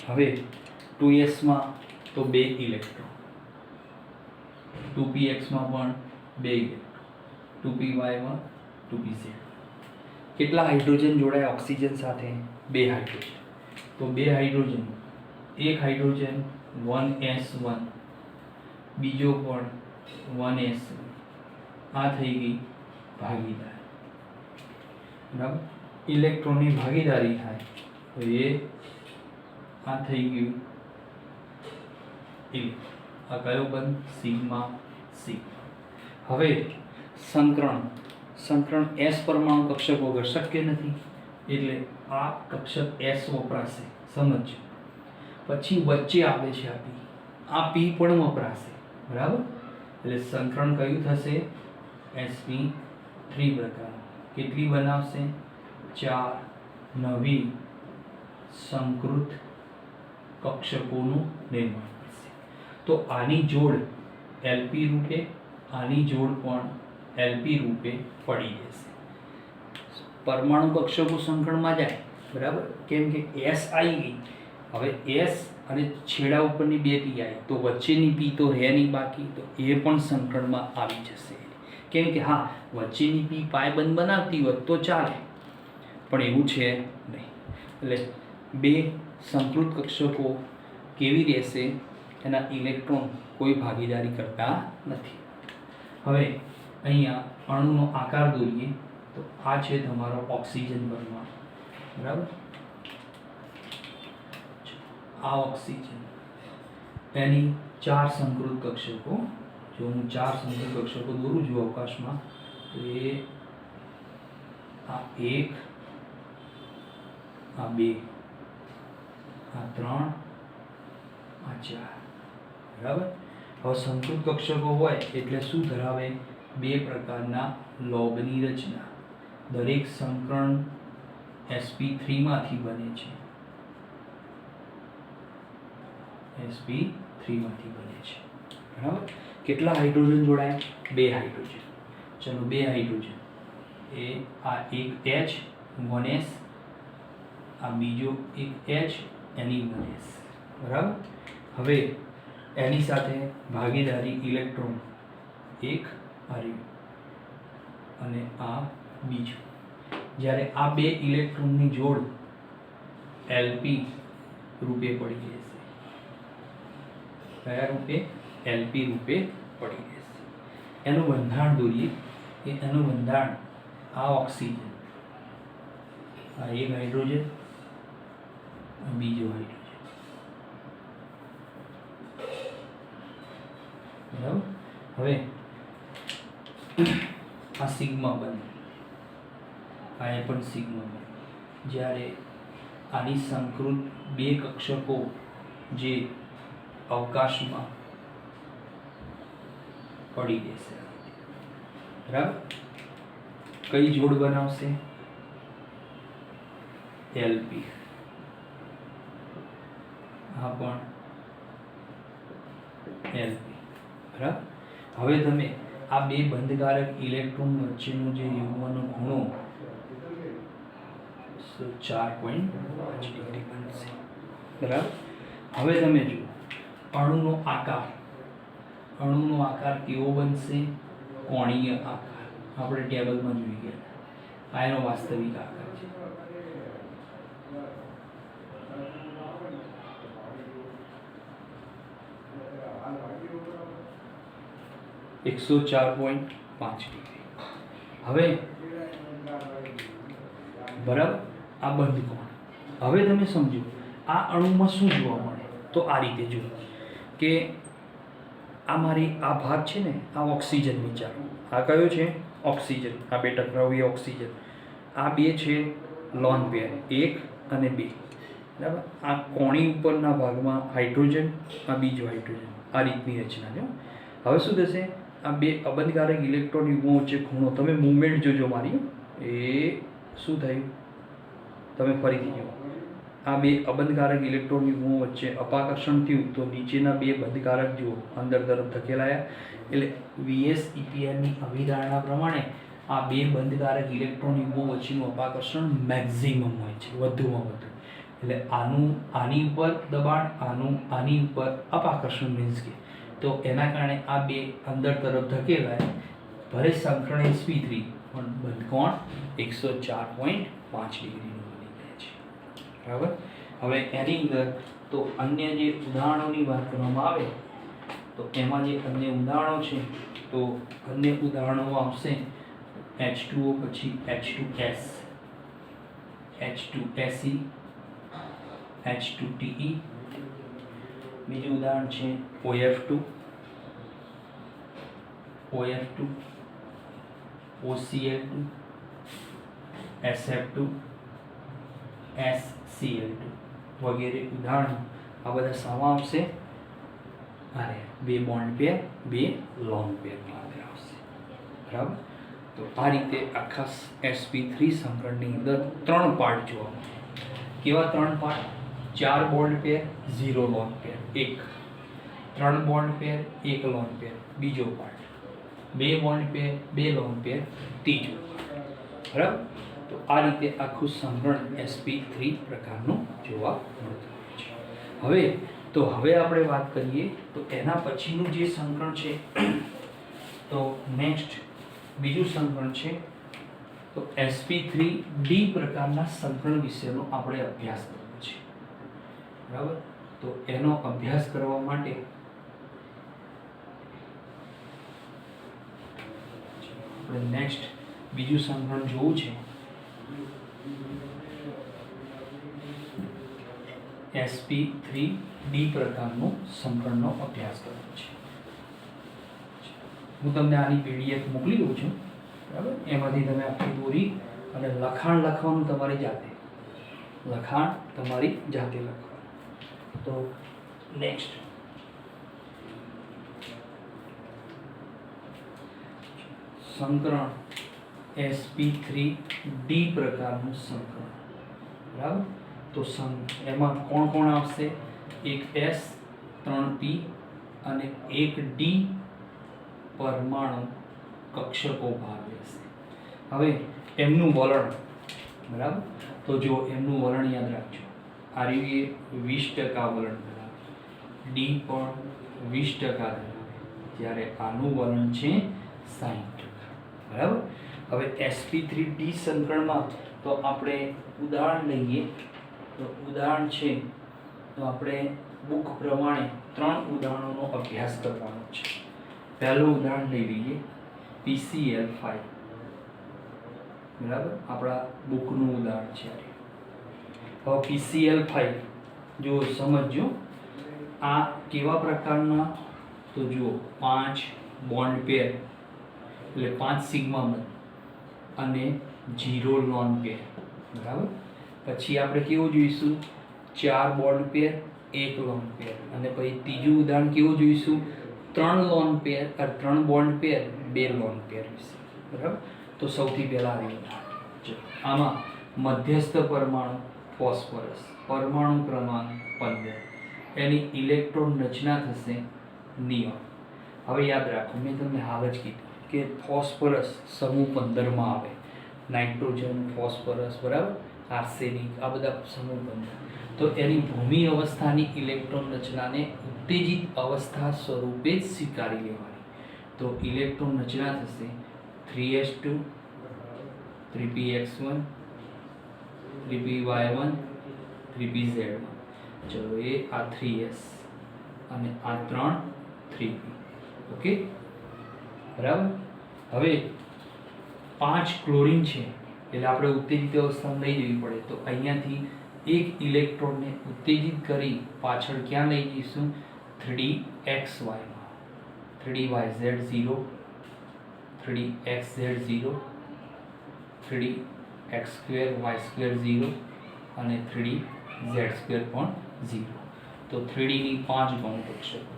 હવે 2s માં તો 2 ઇલેક્ટ્રોન, 2px માં પણ 2 ઇલેક્ટ્રોન, 2py1, 2pz. કેટલા હાઇડ્રોજન જોડાય ઓક્સિજન સાથે? 2 હાઇડ્રોજન. તો 2 હાઇડ્રોજન, એક હાઇડ્રોજન 1s1, બીજો પણ 1s1. આ થઈ ગઈ ભાગીદારી. બરાબર? ઇલેક્ટ્રોનની ભાગીદારી થાય તો એ આ થઈ ગયું આ કયો બંધ? Sigma C. હવે સંકરણ S પરમાણુ કક્ષક વગર શક્ય નથી, એટલે આ કક્ષક S વપરાશે. સમજો. પછી વચ્ચે આવે છે આ P પણ વપરાશે. બરાબર? એટલે સંકરણ કયું થશે? sp3 પ્રકારનું. કેટલી બનાવશે? 4 નવી સંકૃત કક્ષકોનું નિર્માણ કરશે. તો આની જોડ LP રૂપે, આની જોડ પણ LP રૂપે પડી જશે. પરમાણુ કક્ષકો સંકળમાં જાય. બરાબર? કેમ કે S આવી ગઈ. હવે S અને છેડા ઉપરની 2 P આવી, તો વચ્ચેની P તો રહે નહીં બાકી, તો એ પણ સંકળમાં આવી જશે. કેમ કે હા, વચ્ચેની P પાય બંધ બનાવતી હોત તો ચાલે, પણ એવું છે નહીં. એટલે 2 સંકૃત કક્ષકો કેવી રહેશે? એના ઇલેક્ટ્રોન કોઈ ભાગીદારી કરતા નથી. હવે અહીંયા અણુનો આકાર દોરીએ તો આ છે તમારો ઓક્સિજન પરમાણુ. બરાબર? આ ઓક્સિજન, એની 4 સંકૃત કક્ષકો. જો હું 4 સંકૃત કક્ષકો દોરું છું અવકાશમાં, તો એ આ 1, આ 2, આ 3, આ 4. બરાબર? હવે સંકૃત કક્ષકો હોય એટલે શું ધરાવે? 2 પ્રકારના લોબની રચના. દરેક સંકરણ sp3 માંથી બને છે. sp3 માંથી બને છે. બરાબર? કેટલા હાઇડ્રોજન જોડાય? 2 હાઇડ્રોજન. ચલો 2 હાઇડ્રોજન. એ આ એક H 1s, આ બીજો એક H એની 1s. બરાબર? હવે એની સાથે ભાગીદારી ઇલેક્ટ્રોન એક આર્યું અને આ બીજું. જ્યારે આ 2 ઇલેક્ટ્રોનની જોડ LP રૂપે પડી જશે. કયા રૂપે? LP રૂપે પડી જશે. એનું બંધારણ દોરીએ. એનું બંધારણ આ ઓક્સિજન, આ એક હાઇડ્રોજન, આ બીજો હાઇડ્રોજન. બરાબર? હવે આ સિગ્મા બને, આ પણ સિગ્મા બને. જ્યારે આની સંકૃત 2 કક્ષકો જે અવકાશમાં પડી જશે. બરાબર? કઈ જોડ બનાવશે? LP. આ પણ LP. બરાબર? હવે તમે આ 2 બંધકારક ઇલેક્ટ્રોન વચ્ચેનો જે યુગ્મનો ખૂણો 4.5 ડિગ્રી બનશે. બરાબર? હવે તમે જુઓ અણુનો આકાર. અણુનો આકાર કેવો બનશે? કોણીય આકાર. આપણે ટેબલમાં જોઈ ગયા. આ એનો વાસ્તવિક આકાર છે. ડિગ્રી. હવે બરાબર? આ બંધ કોણ. હવે તમે સમજો આ અણુમાં શું જોવા મળે? તો આ રીતે જુઓ કે આ મારી આ ભાગ છે ને, આ ઓક્સિજન વિચારો. આ કયો છે? ઓક્સિજન. આ 2 ટકરાવી ઓક્સિજન. આ 2 છે લોન પેર, 1 અને 2. બરાબર? આ કોણી ઉપરના ભાગમાં હાઇડ્રોજન, આ બીજો હાઇડ્રોજન. આ રીતની રચના છે. હવે શું થશે? આ 2 અબંધકારક ઇલેક્ટ્રોન યુગ્મો વચ્ચે ખૂણો. તમે મૂવમેન્ટ જોજો મારી. એ શું થયું? તમે ફરીથી જુઓ. આ 2 અબંધકારક ઇલેક્ટ્રોન યુગ્મો વચ્ચે અપાકર્ષણ થયું તો નીચેના 2 બંધકારક જુઓ અંદર તરફ ધકેલાયા. એટલે VS-EPRની અભિધારણા પ્રમાણે આ 2 બંધકારક ઇલેક્ટ્રોન યુગ્મો વચ્ચેનું અપાકર્ષણ મેક્સિમમ હોય છે, વધુમાં વધુ. એટલે આની ઉપર દબાણ, આની ઉપર અપાકર્ષણ મીન્સ કે, તો એના કારણે આ 2 અંદર તરફ ધકેલાય. ભલે સંકરણ sp3 પણ બંધકોણ 104.5 ડિગ્રીનું બની જાય છે. બરાબર? હવે એની અંદર તો અન્ય જે ઉદાહરણોની વાત કરવામાં આવે તો એમાં જે અન્ય ઉદાહરણો છે, તો અન્ય ઉદાહરણો આવશે H2O, પછી H2S, H2Se, H2Te, બીજું ઉદાહરણ છે OF2, OF2, OCl2, SF2, SCl2 વગેરે ઉદાહરણો આ બધા શામાં આવશે? અરે બે બોન્ડ પેર, બે લોન પેરમાં આવશે. બરાબર. તો આ રીતે આખા sp3 સંકરણની અંદર 3 પાર્ટ જોવા મળે. કેવા 3 પાર્ટ? 4 બોન્ડ પેર, 0 લોન પેર, 1. 3 બોન્ડ પેર, 1 લોન પેર, બીજો પાર્ટ. 2 બોન્ડ પેર, 2 લોન પેર, ત્રીજો. બરાબર. તો આ રીતે આખું સંકરણ sp3 પ્રકારનું જોવા મળતું હોય છે. હવે આપણે વાત કરીએ તો એના પછીનું જે સંકરણ છે તો નેક્સ્ટ બીજું સંકરણ છે તો sp3d પ્રકારના સંકરણ વિશેનો આપણે અભ્યાસ કરવો છે. બરાબર. તો એનો અભ્યાસ કરવા માટે આપણે નેક્સ્ટ બીજું સંકરણ જોવું છે sp3d પ્રકારનું સંકરણનો અભ્યાસ કરવો છે. હું તમને આની PDF મોકલી દઉં છું. બરાબર. એમાંથી તમે આખી દોરી અને લખાણ લખવાનું તમારી જાતે લખવાનું. તો નેક્સ્ટ સંકરણ sp3d પ્રકારનું સંકરણ. બરાબર. તો એમાં કોણ કોણ આવશે? એક S, 3 P અને એક D પરમાણુ કક્ષકો ભાગ લેશે. હવે એમનું વલણ. બરાબર. તો જો એમનું વલણ યાદ રાખજો. આ રીતે 20% વલણ ધરાવે, D પણ 20% ધરાવે, જ્યારે આનું વલણ છે 60%. બરાબર. હવે sp3d સંકરણમાં તો આપણે ઉદાહરણ લઈએ. તો ઉદાહરણ છે તો આપણે બુક પ્રમાણે 3 ઉદાહરણોનો અભ્યાસ કરવાનો છે. પહેલું ઉદાહરણ લઈ લઈએ PCl5. બરાબર. આપણા બુકનું ઉદાહરણ છે. હવે PCl5 જો સમજો આ કેવા પ્રકારના? તો જુઓ 5 બોન્ડ પેર એટલે 5 સિગ્મા બંધ અને 0 લોન પેર. બરાબર. પછી આપણે કેવું જોઈશું? 4 બોન્ડ પેર, 1 લોન પેર. અને પછી ત્રીજું ઉદાહરણ કેવું જોઈશું? 3 લોન પેર, 3 બોન્ડ પેર, 2 લોન પેર વિશે. બરાબર. તો સૌથી પહેલા આમાં મધ્યસ્થ પરમાણુ ફોસ્ફરસ, પરમાણુ ક્રમાંક 15, એની ઇલેક્ટ્રોન રચના થશે નિયોન. હવે યાદ રાખો, મેં તમને હાલ જ કીધું કે ફોસ્ફરસ સમૂહ 15 માં આવે. નાઇટ્રોજન, ફોસ્ફરસ, બરાબર, આર્સેનિક, આ બધા સમૂહ 15. તો એની ભૂમિ અવસ્થાની ઇલેક્ટ્રોન રચનાને ઉત્તેજિત અવસ્થા સ્વરૂપે જ સ્વીકારી લેવાની. તો ઇલેક્ટ્રોન રચના થશે 3s2, 3px1, 3py1, 3pz1. ચલો એ આ 3s અને આ 3p. ઓકે. બરાબર. હવે 5 ક્લોરીન છે એટલે આપણે ઉત્તેજિત અવસ્થામાં લઈ જવી પડે. તો અહીંયાથી એક ઇલેક્ટ્રોનને ઉત્તેજિત કરી પાછળ ક્યાં લઈ જઈશું? 3dxy માં, 3dyz0, 3xz0, 3x2y2 0 અને 3z2 પણ 0. તો 3d ની 5 ગૌણ કક્ષકો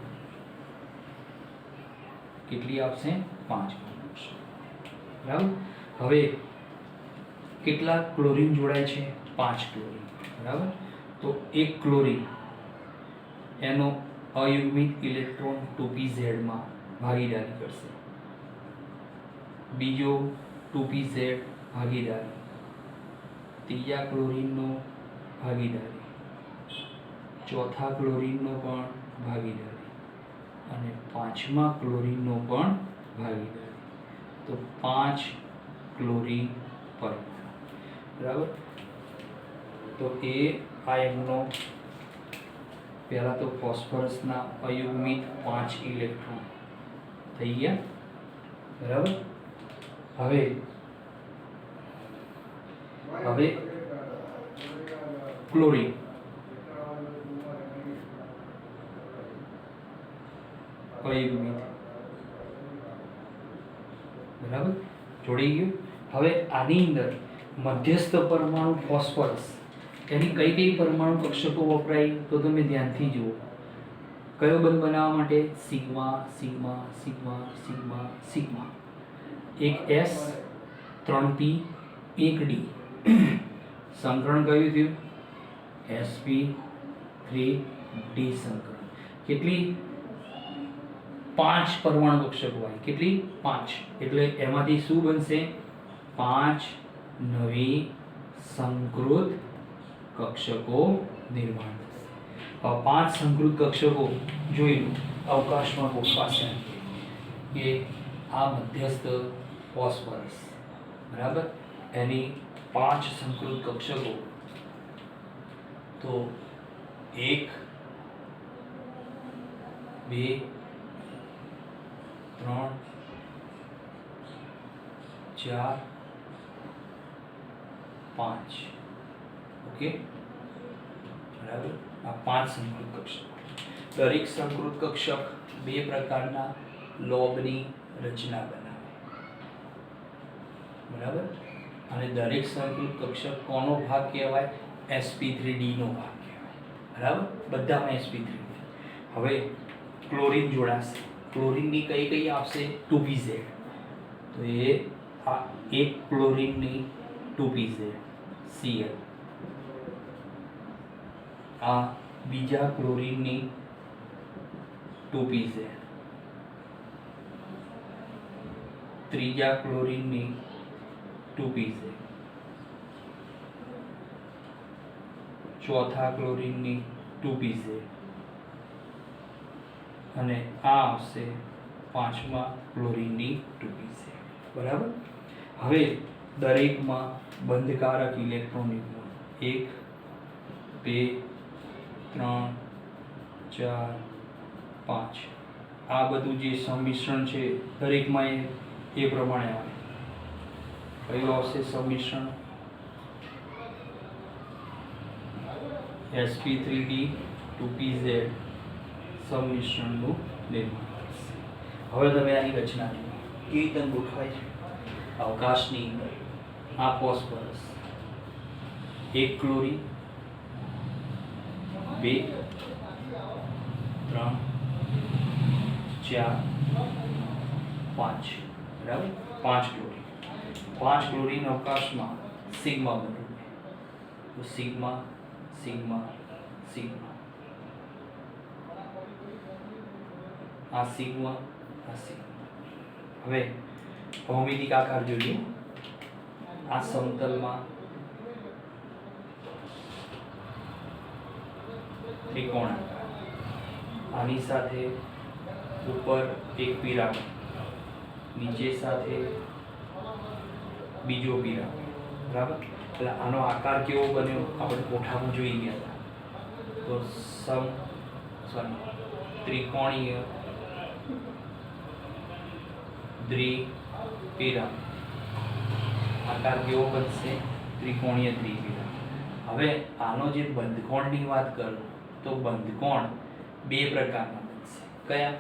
કેટલી આવશે? 5 ગૌણ કક્ષકો. બરાબર. હવે કેટલા ક્લોરીન જોડાય છે? 5 ક્લોરીન. બરાબર. તો એક ક્લોરીન એનો અયુગ્મિત ઇલેક્ટ્રોન 2pz માં ભાગીદારી કરશે. બીજો 2pz ભાગીદારી, ત્રીજા ક્લોરીનનો ભાગીદારી, ચોથા ક્લોરીનનો પણ ભાગીદારી અને પાંચમા ક્લોરીનનો પણ ભાગીદારી. તો 5 ક્લોરીન પરમાણુ. બરાબર. તો એ આ એમનો પહેલા તો ફોસ્ફરસના અયુગ્મિત 5 ઇલેક્ટ્રોન થઈ ગયા. બરાબર. હવે ક્લોરીન અયુગ્મિત, બરાબર, જોડી ગયું. હવે આની અંદર મધ્યસ્થ પરમાણુ ફોસ્ફરસ, એની કઈ કઈ પરમાણુ કક્ષકો વપરાય તો તમે ધ્યાનથી જુઓ. કયો બંધ બનાવવા માટે? Sigma sigma sigma sigma sigma, એક S 3P 1D. સંકરણ કયું થયું? sp3d સંકરણ. કેટલી? 5 પરમાણુ કક્ષકો આવી. કેટલી? 5. એટલે એમાંથી શું બનશે? 5 નવી સંકૃત કક્ષકો નિર્માણ થશે. હવે 5 સંકૃત કક્ષકો જોઈ લો, અવકાશમાં ગોઠવાશે કે આ મધ્યસ્થ ફોસ્ફરસ, બરાબર, એની 5 સંકૃત કક્ષકો. તો 1 2 3 4 5. ઓકે, બરાબર. આ 5 સંકૃત કક્ષક. દરેક સંકૃત કક્ષક 2 પ્રકારના લોબની રચના બનાવે, બરાબર. અને દરેક સંકૃત કક્ષક કોનો ભાગ કહેવાય? sp3d નો ભાગ કહેવાય, બરાબર. બધામાં sp3d. હવે ક્લોરીન જોડાશે. ક્લોરીનની કઈ કઈ આવશે? 2pz. તો એ આ એક ક્લોરીનની 2pz Cl, આ બીજા ક્લોરીનની 2pz, ત્રીજા ક્લોરીનની 2pz, ચોથા ક્લોરીનની 2pz, અને આ આવશે પાંચમા ક્લોરીનની 2pz, બરાબર. હવે દરેકમાં બંધકારક ઇલેક્ટ્રોનિક ગુણ 1 2 3 4 5. આ બધું જે સંમિશ્રણ છે દરેકમાં એ પ્રમાણે આવે. કયું આવશે સંમિશ્રણ? sp3d 2pz સંમિશ્રણનું નિર્માણ કરશે. હવે તમે આની રચના જુઓ, કેવી રીતે ગોઠવાય છે. અવકાશની અંદર આ ફોસ્ફરસ, 1 ક્લોરીન, 2 3 4 5, બરાબર. 5 ક્લોરીન. 5 ક્લોરીન અવકાશમાં સિગ્મા બને. તો સિગ્મા સિગ્મા સિગ્મા, આ સિગ્મા આ સિગ્મા. હવે ભૌમિતિક આકાર જોઈએ. આ સમતલમાં ત્રિકોણ આકાર, આની સાથે ઉપર એક પિરામિડ, નીચે સાથે બીજો પિરામિડ, બરાબર. એટલે આનો આકાર કેવો બન્યો આપણે કોઠામાં જોઈ ગયા હતા. તો ત્રિકોણીય દ્વિપિરામિડ આકાર કેવો બનશે? ત્રિકોણીય દ્વિપિરામિડ. હવે આનો જે બંધકોણની વાત કરું તો બંધકોણ 2 પ્રકારના બનશે. કયા?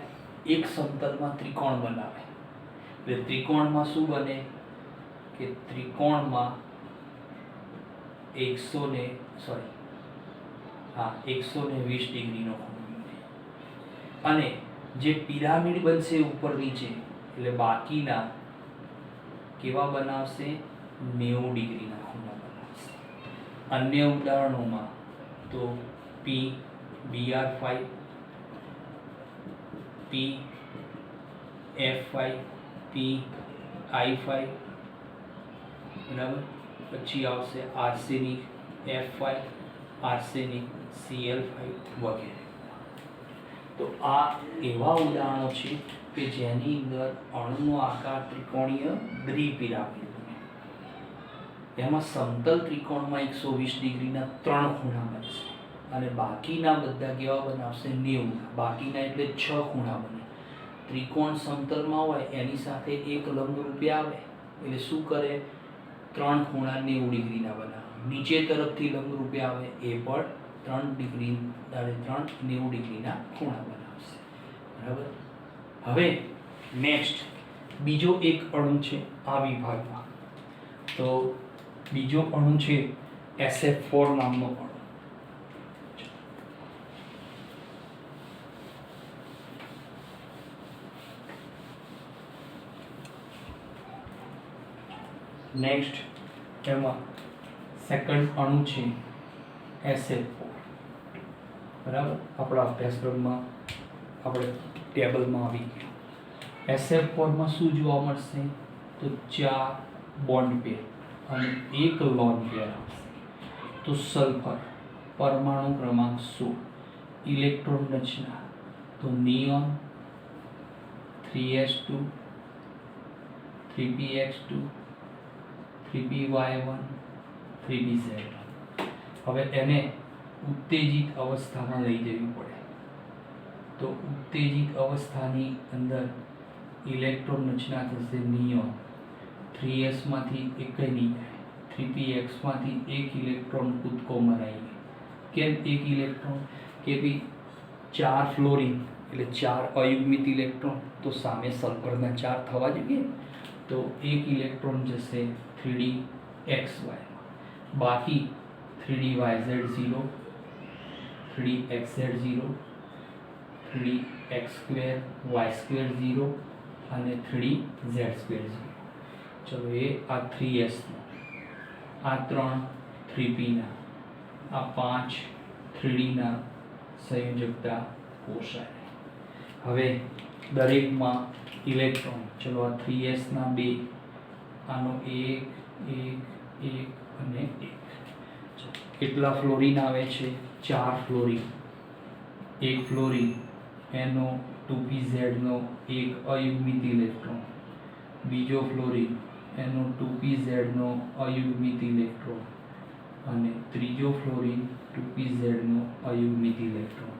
એક સમતલમાં ત્રિકોણ બનાવે. એટલે ત્રિકોણમાં શું બને કે ત્રિકોણમાં 120 ડિગ્રીનો ખૂણો બને. અને જે પિરામિડ બનશે ઉપર નીચે, એટલે બાકીના કેવા બનાવશે? 90 ડિગ્રીના ખૂણા બનાવશે. અન્ય ઉદાહરણોમાં તો P Br5, P F5, P I5, બરાબર. પછી આવશે આર્સેનિક F5, આર્સેનિક Cl5 વગેરે. તો આ એવા ઉદાહરણો છે કે જેની અંદર અણુનો આકાર ત્રિકોણીય દ્વિપિરામિડ બને. એમાં સમતલ ત્રિકોણમાં 120 ડિગ્રીના 3 ખૂણા બનશે અને બાકીના બધા કેવા બનાવશે? 90. બાકીના એટલે 6 ખૂણા બને. ત્રિકોણ સમતલમાં હોય એની સાથે એક લંબરૂપી આવે એટલે શું કરે? 3 ખૂણા 90 ડિગ્રીના બનાવે. નીચે તરફથી લંબરૂપી આવે એ પણ 3 90 ડિગ્રીના ખૂણા બનાવશે, બરાબર. હવે નેક્સ્ટ બીજો એક અણુ છે આ વિભાગમાં, તો બીજો અણુ છે SF4 નામનો અણુ. નેક્સ્ટ એમાં સેકન્ડ અણુ છે SF4. બરાબર, આપણા અભ્યાસક્રમમાં આપણે ટેબલમાં આવી ગયું. SF4માં શું જોવા મળશે? તો 4 બોન્ડ પેર અને 1 લોન પેર આવશે. તો સલ્ફર પરમાણુ ક્રમાંક 16, ઇલેક્ટ્રોન રચના તો neon 3s2 3px2 3py1 3pz1. હવે એને ઉત્તેજિત અવસ્થામાં લઈ જવી પડે. તો ઉત્તેજિત અવસ્થાની અંદર ઇલેક્ટ્રોન રચના થશે નિયોન 3s માંથી એક નહીં જાય, 3px માંથી એક ઇલેક્ટ્રોન કૂદકો મરાઈ. કેમ એક ઇલેક્ટ્રોન? કે ભાઈ 4 ફ્લોરિન એટલે 4 અયુગ્મિત ઇલેક્ટ્રોન, તો સામે સલ્ફરના 4 થવા જોઈએ. તો એક ઇલેક્ટ્રોન જશે 3dxy, બાકી 3dyz0 3xz0 3x2y2 0 અને 3z2 0. ચલો એ આ 3s નો, આ 3 3p ના, આ 5 3d ના સંયોજકતા પોષાય. હવે દરેકમાં ઇલેક્ટ્રોન, ચલો આ 3s ના 2, આનો 1 1 1 અને 1. કેટલા ફ્લોરિન આવે છે? 4 ફ્લોરિન. 1 ફ્લોરિન એનો 2pz નો એક અયુગ્મિત ઇલેક્ટ્રોન, બીજો ફ્લોરિન એનો 2pz નો અયુગ્મિત ઇલેક્ટ્રોન અને ત્રીજો ફ્લોરિન 2pz નો અયુગ્મિત ઇલેક્ટ્રોન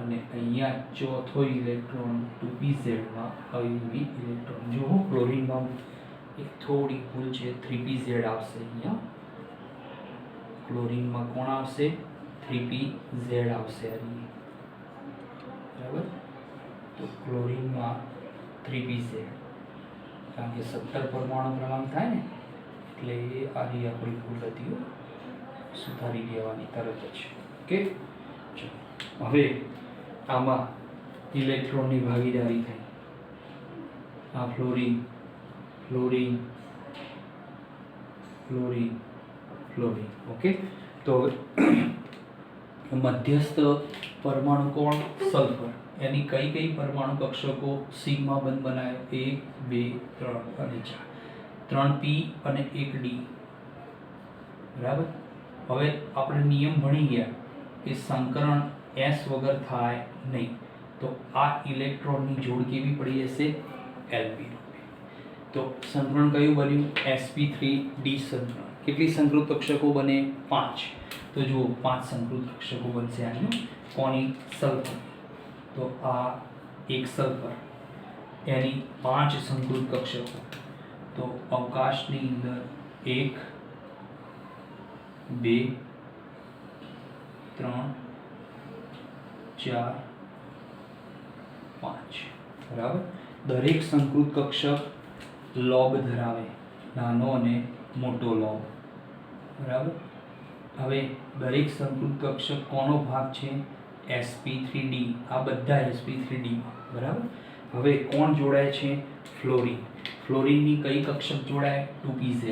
અને અહીંયા ચોથો ઇલેક્ટ્રોન 2pz માં અયુગ્મિત ઇલેક્ટ્રોન. જો ક્લોરીનમાં એક થોડી ભૂલ છે, 3pz આવશે અહીંયા. ક્લોરીનમાં કોણ આવશે? 3pz આવશે અહીં. બરાબર, તો ક્લોરીનમાં 3pz, કારણ કે 17 પરમાણુ ક્રમાંક થાય ને, એટલે એ આની આપણી ભૂલ હતી, સુધારી દેવાની તરત જ. ઓકે, ચલો હવે આમાં ઇલેક્ટ્રોનની ભાગીદારી થઈ. આ fluorine fluorine fluorine fluorine. Okay, તો મધ્યસ્થ પરમાણુ કોણ? સલ્ફર. એની કઈ કઈ પરમાણુ કક્ષકો સિગ્મા બંધ બનાવ્યો? 1 2 3 અને 4. 3p અને 1d. બરાબર. હવે આપણે નિયમ ભણી ગયા કે સંકરણ s વગર થાય નહીં. તો આ ઇલેક્ટ્રોનની જોડ કેવી પડી જશે? lp. તો સંકરણ કયું બન્યું? sp3d સંકરણ. કેટલી સંકૃત કક્ષકો બને? 5. તો જુઓ 5 સંકૃત કક્ષકો બનશે આની. કોની? સલ્ફર. તો આ એક સલ્ફર, એની 5 સંકૃત કક્ષકો. તો અવકાશની અંદર 1 2 3 4 5. બરાબર. દરેક સંકૃત કક્ષક લોબ ધરાવે, નાનો અને મોટો લોબ. બરાબર. હવે દરેક સંકૃત કક્ષક કોનો ભાગ છે? sp3d. આ બધા sp3d માં. બરાબર. હવે કોણ જોડાય છે? ફ્લોરિન. ફ્લોરિનની કઈ કક્ષક જોડાય? 2pz.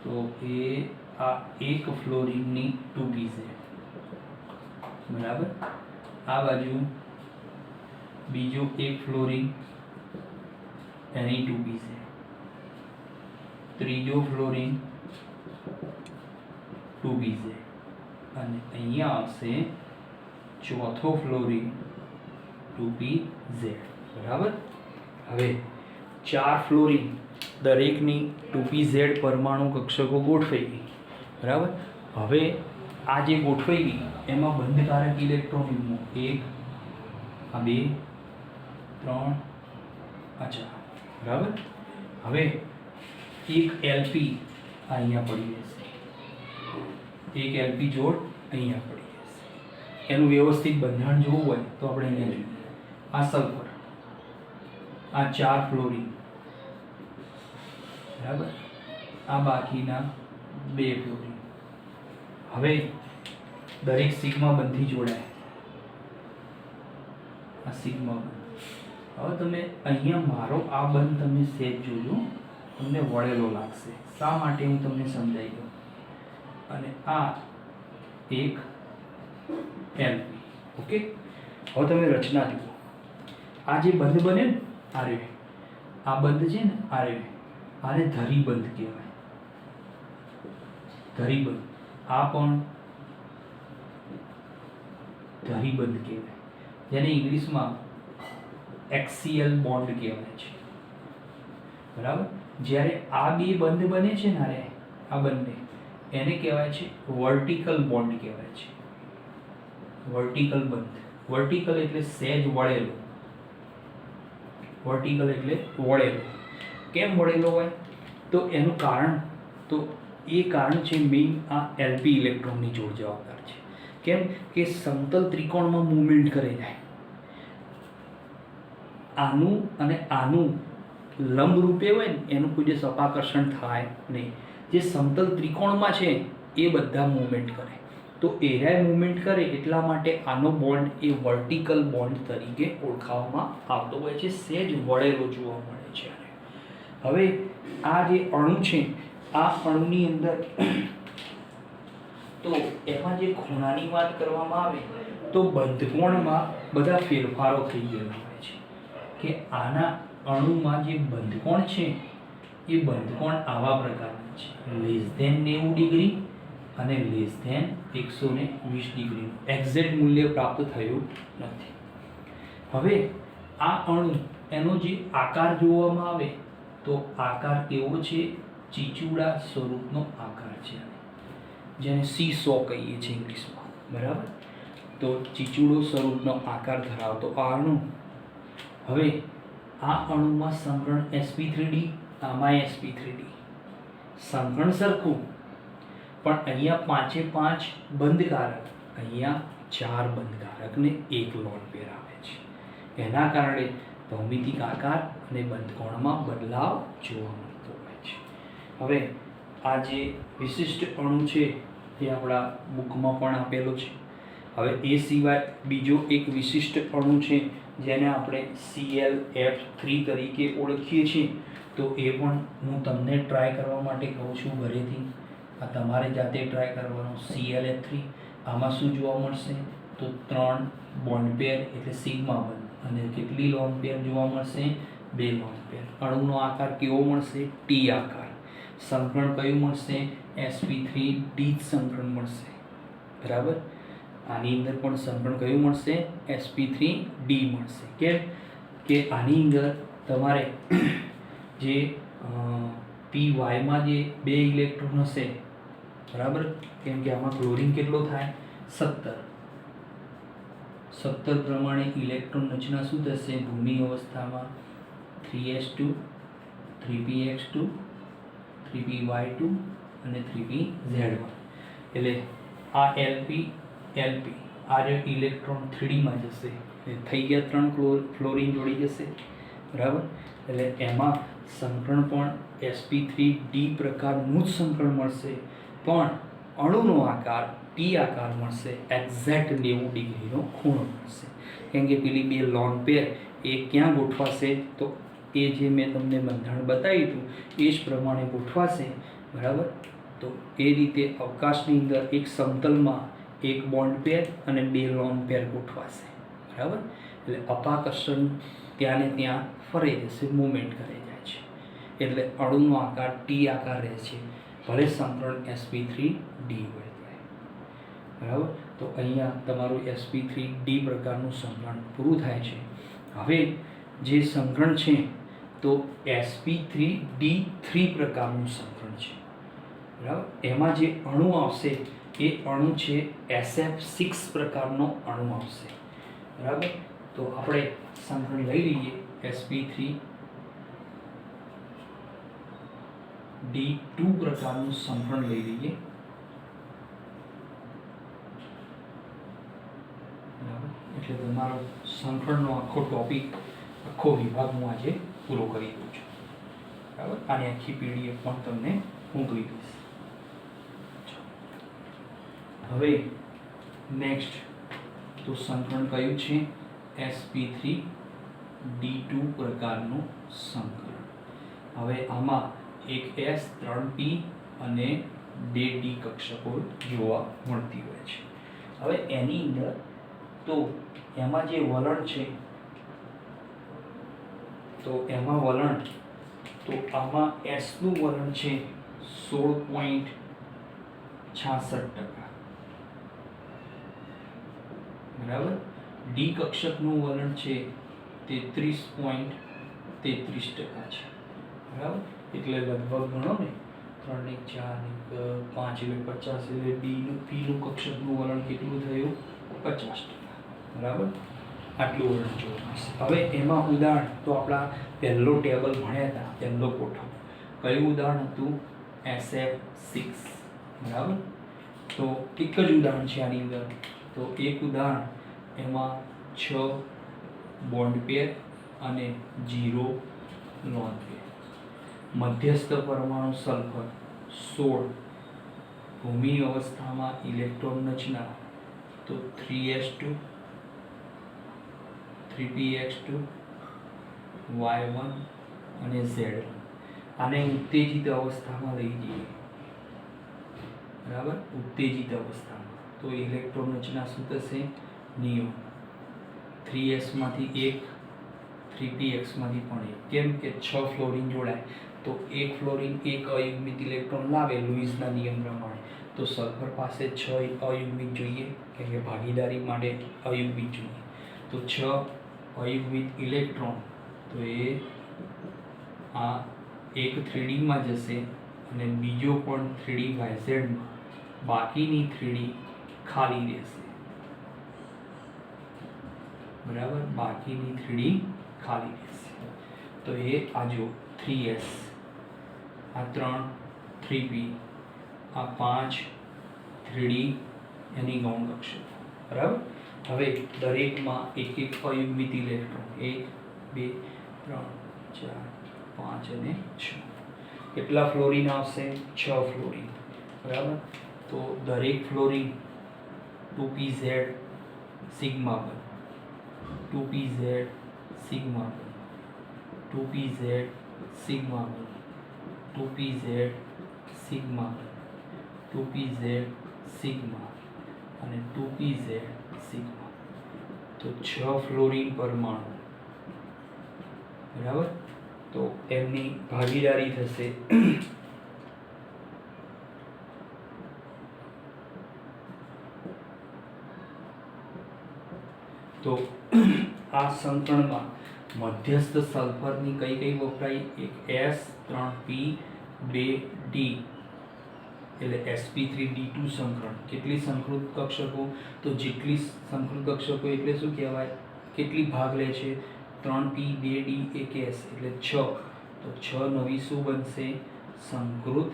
તો એ આ એક ફ્લોરિનની 2pz. બરાબર. આ બાજુ બીજો એક ફ્લોરિન એની 2pz, ત્રીજો ફ્લોરિન 2pz અને અહીંયા આવશે ચોથો ફ્લોરિન 2pz. બરાબર. હવે 4 ફ્લોરિન, દરેકની 2pz પરમાણુ કક્ષકો ગોઠવાઈ ગઈ. બરાબર. હવે આ જે ગોઠવાઈ ગઈ એમાં બંધકારક ઇલેક્ટ્રોન યુગ્મો 1 આ 2 3 આ 4. બરાબર. હવે એક LP અહીંયા પડી જશે, એક LP જોડ અહીંયા પડી જશે. એનું વ્યવસ્થિત બંધારણ જોવું હોય તો આપણે અહીંયા જોઈએ. આ સલ્ફર, આ 4 ફ્લોરિન, બરાબર, આ બાકીના 2 ફ્લોરિન. હવે દરેક સિગ્મા બંધથી જોડાય, આ સિગ્મા બંધ. હવે તમે અહીંયા મારો આ બંધ તમે સેજ જોજો, તમને વળેલો લાગશે. શા માટે હું તમને સમજાવી દઉં. અને આ એક એલપી. ઓકે, હવે તમે રચના જુઓ. આ જે બંધ બને ને આરે, આ બંધ છે ને આરે, આને ધરી બંધ કહેવાય. ધરી બંધ. આ પણ ધરી બંધ કહેવાય, જેને ઇંગ્લિશમાં એક્સિયલ બોન્ડ કહેવાય છે. બરાબર. જ્યારે આ બે બંધ બને છે ને આરે, આ બંને, એને કહેવાય છે વર્ટિકલ બોન્ડ કહેવાય છે. વર્ટિકલ બંધ. વર્ટિકલ એટલે સહેજ વળેલો. વર્ટિકલ એટલે વળેલો. કેમ વળેલો હોય તો એનું કારણ, તો એ કારણ છે મેઇન આ એલપી ઇલેક્ટ્રોનની જોડ જવાબદાર છે. કેમ કે સમતલ ત્રિકોણમાં મૂવમેન્ટ કરે જાય. આનું અને આનું લંબ રૂપે હોય ને એનું કોઈ દિવસ અપાકર્ષણ થાય નહીં. જે સમતલ ત્રિકોણમાં છે એ બધા મૂવમેન્ટ કરે. તો એરિયા મૂવમેન્ટ કરે એટલા માટે આનો બોન્ડ એ વર્ટિકલ બોન્ડ તરીકે ઓળખાવવામાં આવતો હોય છે. સહેજ વળેલો જોવા મળે છે. હવે આ જે અણુ છે, આ અણુની અંદર તો એમાં જે ખૂણાની વાત કરવામાં આવે તો બંધકોણમાં બધા ફેરફારો થઈ ગયેલા હોય છે. કે આના અણુમાં જે બંધકોણ છે એ બંધકોણ આવા પ્રકારના છે, <90 અને <120 ડિગ્રીનું એક્ઝેક્ટ મૂલ્ય પ્રાપ્ત થયું નથી. હવે આ અણુ, એનો જે આકાર જોવામાં આવે તો આકાર કેવો છે? ચીચુડા સ્વરૂપનો આકાર છે, જેને સીસો કહીએ છીએ ઇંગ્લિશમાં. બરાબર. તો ચીચુડો સ્વરૂપનો આકાર ધરાવતો આ અણુ. હવે આ અણુમાં સંકરણ sp3d, આમાં sp3d. સંકરણ સરખું, પણ અહીંયા 5 બંધકારક, અહીંયા 4 બંધકારક ને 1 લોન પેર આવે છે. એના કારણે ભૌમિતિક આકાર અને બંધકોણમાં બદલાવ જોવા મળતો હોય છે. હવે આ જે વિશિષ્ટ અણુ છે એ આપણા બુકમાં પણ આપેલો છે. હવે એ સિવાય બીજો એક વિશિષ્ટ અણુ છે જેને આપણે ClF3 તરીકે ઓળખીએ છીએ. તો એ પણ હું તમને ટ્રાય કરવા માટે કહું છું ઘરેથી. આ તમારે જાતે ટ્રાય કરવાનો. ClF3, આમાં શું જોવા મળશે તો 3 બોન્ડ પેર એટલે સિગ્મા બંધ, અને કેટલી લોન પેર જોવા મળશે? 2 લોન પેર. અણુનો આકાર કેવો મળશે? ટી આકાર. સંકરણ કયું મળશે? sp3d સંકરણ મળશે. બરાબર. આની અંદર પણ સંકરણ કયું મળશે? sp3d મળશે. કેમ કે આની અંદર તમારે જે py-માં જે 2 ઇલેક્ટ્રોન હશે, બરાબર, કેમ કે આમાં ક્લોરીન કેટલો થાય? 17 પ્રમાણે ઇલેક્ટ્રોન રચના શું થશે? ભૂમિ અવસ્થામાં 3s2, 3px2, 3py2 અને 3pz1. એટલે આ lp આ જે ઇલેક્ટ્રોન 3dમાં જશે, થઈ ગયા 3 ફ્લોરિન જોડી જશે. બરાબર. એટલે એમાં સંકરણ પણ sp3d પ્રકારનું જ સંકરણ મળશે, પણ અણુનો આકાર ટી આકાર મળશે. એક્ઝેક્ટ 90 ડિગ્રીનો ખૂણો મળશે. કેમ કે પેલી 2 લોન પેર એ ક્યાં ગોઠવાશે? તો એ જે મેં તમને બંધારણ બતાવ્યું હતું એ જ પ્રમાણે ગોઠવાશે. બરાબર. તો એ રીતે અવકાશની અંદર એક સમતલમાં 1 બોન્ડ પેર અને 2 લોન પેર ગોઠવાશે. બરાબર. એટલે અપાકર્ષણ ત્યાં ને ત્યાં ફરે જશે, મૂવમેન્ટ કરે જાય છે. એટલે અણુનો આકાર ટી આકાર રહે છે, ભલે સંકરણ sp3d હોય. બરાબર. તો અહીંયા તમારું sp3d પ્રકારનું સંકરણ પૂરું થાય છે. હવે જે સંકરણ છે તો sp3d3 પ્રકારનું સંકરણ છે. બરાબર. એમાં જે અણુ આવશે એ અણુ છે SF6 પ્રકારનો અણુ આવશે. બરાબર. તો આપણે સંકરણ લઈ લઈએ sp3d2 પ્રકારનું સંકરણ લઈ લઈએ. એટલે તમારો સંકળનો આખો ટોપિક આખો વિભાગ હું આજે પૂરો કરી દઉં છું, બરાબર. આની આખી પીડીએફ પણ તમને મોકલી દઈશ. હવે નેક્સ્ટ તો સંકલન કયું છે? sp3d2 પ્રકારનું સંકલન. હવે આમાં એક s 3p અને 2d કક્ષકો જોવા મળતી હોય છે. હવે એની અંદર તો એમાં જે વલણ છે તો એમાં વલણ તો આમાં s નું વલણ છે 16.66%, બરાબર. ડી કક્ષકનું વલણ છે 33.33% છે, બરાબર. એટલે લગભગ ગણો ને 3 ને 4 ને 5 એટલે 50 એટલે પી નું કક્ષકનું વલણ કેટલું થયું? 50%, બરાબર. આટલું વલણ જોવા મળશે. હવે એમાં ઉદાહરણ તો આપણા પહેલો ટેબલ ભણ્યા હતા, પહેલો કોઠો કયું ઉદાહરણ હતું? SF6, બરાબર. તો એક જ ઉદાહરણ છે આની અંદર. તો એક ઉદાહરણ એમાં 6 બોન્ડ પેર અને 0 લોન પેર. મધ્યસ્થ પરમાણુ સલ્ફર 16, ભૂમિ અવસ્થામાં ઇલેક્ટ્રોન રચના તો 3s2 3px2 y1 અને z1. આને ઉત્તેજિત અવસ્થામાં લઈ જઈએ, બરાબર. ઉત્તેજિત અવસ્થામાં તો ઇલેક્ટ્રોન રચના શું થશે? નિયોન 3s માંથી 1, 3px માંથી પણ 1. કેમ કે 6 ફ્લોરિન જોડાય તો એક ફ્લોરિન એક અયુગ્મિત ઇલેક્ટ્રોન લાવે લુઈસના નિયમ પ્રમાણે. તો સલ્ફર પાસે 6 અયુગ્મિત જોઈએ, કેમ કે ભાગીદારી માટે અયુગ્મિત જોઈએ. તો 6 અયુગ્મિત ઇલેક્ટ્રોન તો એ આ એક 3d માં જશે અને બીજો પણ 3d yz માં, બાકીની 3d ખાલી રહેશે, બરાબર. બાકીની 3d ખાલી રહેશે. તો એ આ જો 3s, આ 3 3p, આ 5 3d એની ગૌણ કક્ષકો, બરાબર. હવે દરેકમાં એક એક અયુગ્મિત ઇલેક્ટ્રોન 1 2 3 4 5 અને 6. કેટલા ફ્લોરિન આવશે? 6 ફ્લોરિન, બરાબર. તો દરેક fluorine 2pz sigma 1, 2pz sigma 1, 2pz sigma 1, 2pz sigma 1, 2pz sigma અને 2pz સિગ્મા. તો 6 ફ્લોરિન પરમાણુ, બરાબર. તો એમની ભાગીદારી થશે તો આ સંકળનમાં મધ્યસ્થ સલ્ફરની કઈ કઈ વપરાય? એક S3P 2D એટલે sp3d2 સંકરણ. કેટલી સંકૃત કક્ષકો? તો જેટલી સંકૃત કક્ષકો એટલે શું કહેવાય? કેટલી ભાગ લે છે? 3p 2d 1s એટલે 6. તો 6 નવી શું બનશે? સંકૃત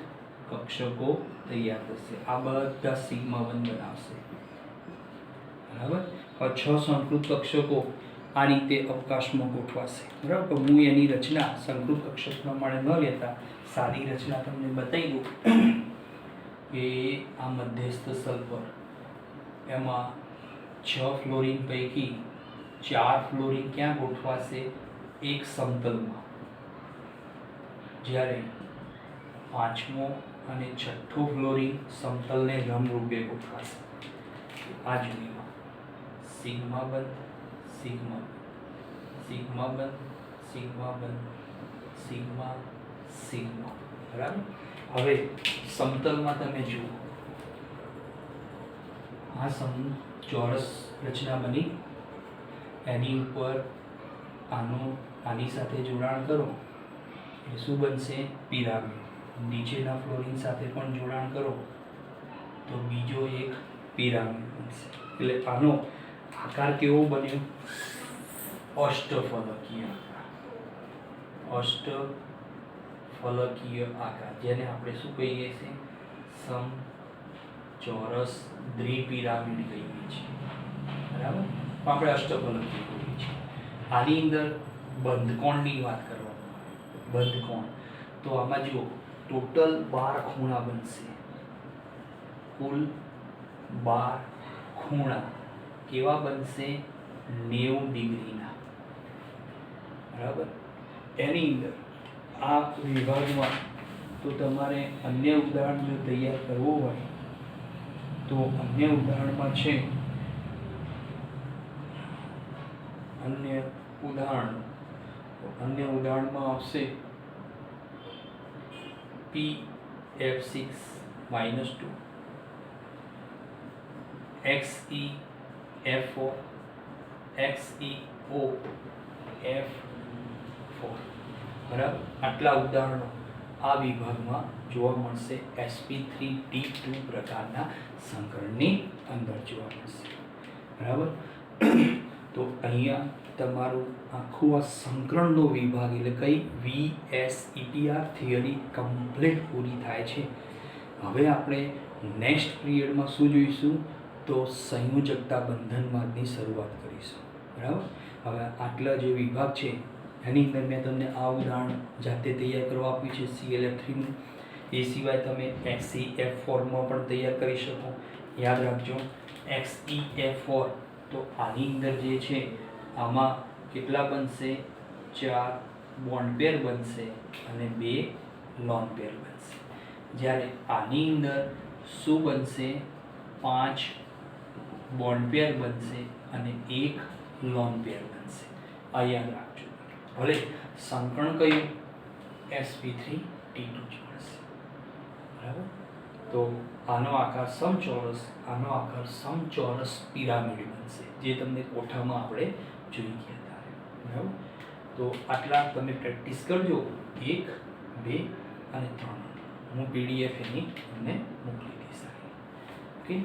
કક્ષકો તૈયાર થશે. આ બધા સિગ્મા 1 બનાવશે, બરાબર. હવે 6 સંકૃત કક્ષકો આ રીતે અવકાશમાં ગોઠવાશે, બરાબર. હું એની રચના સંકૃત કક્ષક પ્રમાણે ન લેતા સાદી રચના તમને બતાવી દઉં કે આ મધ્યસ્થ સલ્ફર એમાં 6 ફ્લોરિન પૈકી 4 ફ્લોરિન ક્યાં ગોઠવાશે? એક સમતલમાં, જ્યારે 5મો અને 6થો ફ્લોરિન સમતલને લંબરૂપે ગોઠવાશે. આ જોડીમાં sigma 1 sigma sigma 1 sigma 1 sigma sigma, બરાબર. હવે સમતલમાં તમે જુઓ, આ ચોરસ રચના બની, એની ઉપર આની સાથે જોડાણ કરો એટલે શું બનશે? પિરામિડ. નીચેના ફ્લોરિન સાથે પણ જોડાણ કરો તો બીજો એક પિરામિડ બનશે. એટલે આનો આકાર કેવો બન્યો? અષ્ટફલકીય આકાર. અષ્ટફલકીય આકાર, જેને આપણે શું કહીએ છીએ? સમચોરસ દ્વિપિરામિડ કહીએ છીએ, બરાબર. આપણે અષ્ટફલકીય કહીએ છીએ. આની અંદર બંધકોણની વાત કરવામાં આવે, બંધકોણ. તો આમાં જુઓ ટોટલ 12 ખૂણા બનશે, કુલ 12 ખૂણા કેવા બનશે? 90 ડિગ્રીના. બરાબર. એની અંદર આ વિભાગમાં તો તમારે અન્ય ઉદાહરણ જો તૈયાર કરવું હોય તો અન્ય ઉદાહરણમાં છે, અન્ય ઉદાહરણમાં આવશે PF6 -2, XEF4, XEOF4. બરાબર. આટલા ઉદાહરણો આ વિભાગમાં જોવા મળશે. sp3t2 પ્રકારના સંકરણની અંદર જોવા મળશે. બરાબર. તો અહીંયા તમારું આખું આ સંકરણનો વિભાગ એટલે કઈ VSEPR થિયરી કમ્પ્લીટ પૂરી થાય છે. હવે આપણે નેક્સ્ટ પીરિયડમાં શું જોઈશું? તો સંયોજકતા બંધનવાદની શરૂઆત કરીશું. બરાબર. હવે આટલા જે વિભાગ છે એની અંદર મેં તમને આ ઉદાહરણ જાતે તૈયાર કરવા આપ્યું છે ClF3નું. એ સિવાય તમે XeF4માં પણ તૈયાર કરી શકો. યાદ રાખજો XeF4 તો આની અંદર જે છે આમાં કેટલા બનશે? 4 બોન્ડ પેર બનશે અને 2 લોન પેર બનશે. જ્યારે આની અંદર શું બનશે? 5 બોન્ડ પેર બનશે અને 1 લોન પેર બનશે. આ યાદ રાખજો. ભલે સંકરણ કયું? sp3t2 મળશે. બરાબર. તો આનો આકાર સમચોરસ પિરામિડ બનશે, જે તમને કોઠામાં આપણે જોઈ ગયા હતા. બરાબર. તો આટલા તમે પ્રેક્ટિસ કરજો. 1, 2 અને 3 હું PDF એની તમને મોકલી દઈશ. ઓકે.